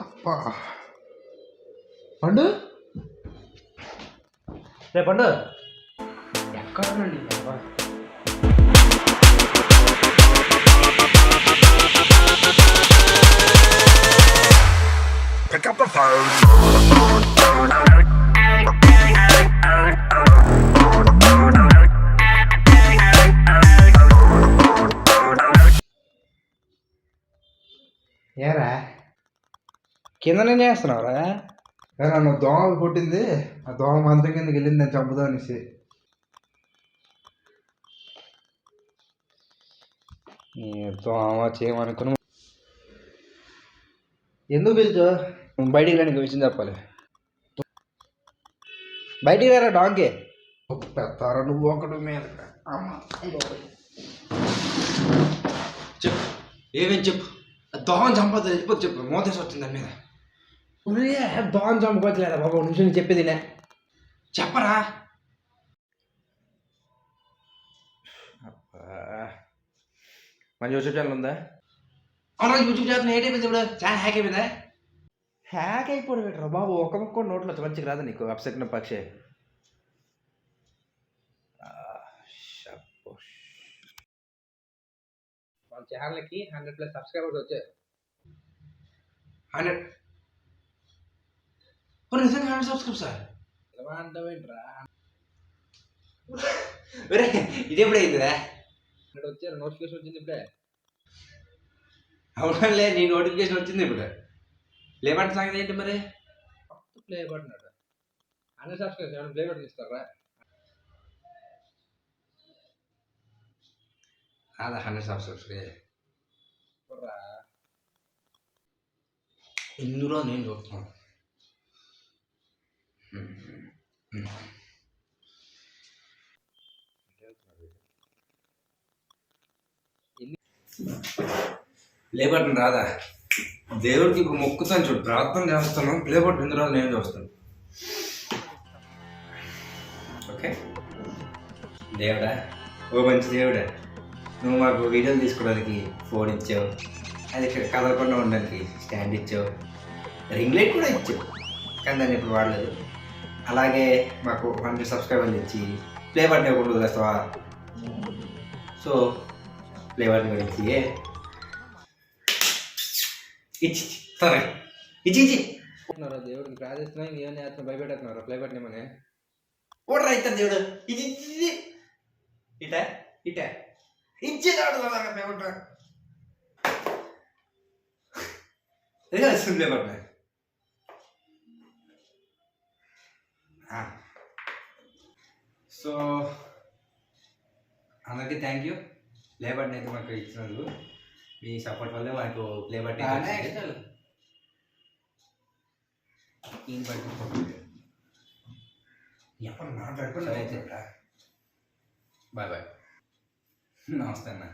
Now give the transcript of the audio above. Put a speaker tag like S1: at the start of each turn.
S1: అప్పా పండు రే పండు ఎక్కడ
S2: Pick up the phone.
S1: ఏరా కిందనే చేస్తున్నావురా? నన్ను దోమ కొట్టింది. ఆ దోమ మంత్రం కిందకి వెళ్ళింది, నేను చంపుదాం అనేసి. దోమ చేయమనుకుని ఎందుకు పిలుచు? బయటికి రానికి విషయం చెప్పాలి. బయటికి రారా డాంకే. పెడతారా నువ్వు ఒకటి మీద. చెప్పు, ఏమేమి చెప్పు. దోమ చంపదు వెళ్ళిపోతే చెప్పు. మోతేసి వచ్చింది దాని మీద. దోమ చంపకోవట్లేదా బాబు? నిమిషం చెప్పేది చెప్పరా? మంచి యూట్యూబ్ ఛానల్ ఉందా? అవునా, యూట్యూబ్ ఛానల్ ఏటైపోయింది ఇప్పుడు? ఛానల్ హ్యాక్ అయిపోయిందా? హ్యాక్ అయిపోవడం పెట్టరా బాబు? ఒక ముక్క నోట్లో మంచిగా రాదా నీకు? అప్సెక్న పక్షే. మన ఛానల్కి 100+ సబ్స్క్రైబర్స్ వచ్చారు. 100 నిజంగా 100 సబ్స్క్రైబర్స్ సార్? ఎలా అంటావేంట్రా? ఇది ఎప్పుడు అయిందిరా? 100 వచ్చారు. నోటిఫికేషన్ వచ్చింది ఇప్పుడే. అవునంలే, నీ నోటిఫికేషన్ వచ్చింది ఇప్పుడు. ప్లే బటన్ సంగతి ఏంటి మరి? ప్లే బటన్ అట 100 సబ్స్క్రైబర్స్ ఏమైనా ప్లే బటన్ ఇస్తారా? అదా 100 సబ్స్క్రైబర్స్ ఇందులో నేను చూస్తున్నాను. ప్లే బటన్ రాదా? దేవుడికి ఇప్పుడు మొక్కుతాను చూడు, ప్రార్థన చేస్తాను. ప్లే బటన్ ఇందులో నేను చూస్తాను. ఓకే దేవుడా, ఓ మంచి దేవుడా, నువ్వు మాకు వీడియోలు తీసుకోవడానికి ఫోన్ ఇచ్చావు, అది కదలకుండా ఉండడానికి స్టాండ్ ఇచ్చావు, రింగ్ లైట్ కూడా ఇచ్చావు, కానీ దాన్ని ఇప్పుడు వాడలేదు. అలాగే మాకు 100 సబ్స్క్రైబర్లు ఇచ్చి ప్లే బటన్ ఇవ్వకుండా వదిలేస్తావా? సో ప్లే బటన్ కూడా ఇచ్చి ఇచ్చి సరే ఇచ్చి దేవుడికి ప్రార్థిస్తున్నా, ఏమని అతను భయపెడుతున్నారు. ప్లే బటన్ ఏమని ఓడరా అవుతాను దేవుడు. ఇది ఇట ఇట ఇచ్చేదాడు play button. Play button. So అందరికీ థ్యాంక్ యూ. ప్లే బటన్ అయితే మాకు ఇచ్చినందుకు. మీ సపోర్ట్ వల్లే మాకు ప్లే బటన్ ఎప్పుడు మాట్లాడుకున్నా. బాయ్ బాయ్, నమస్తే అన్న.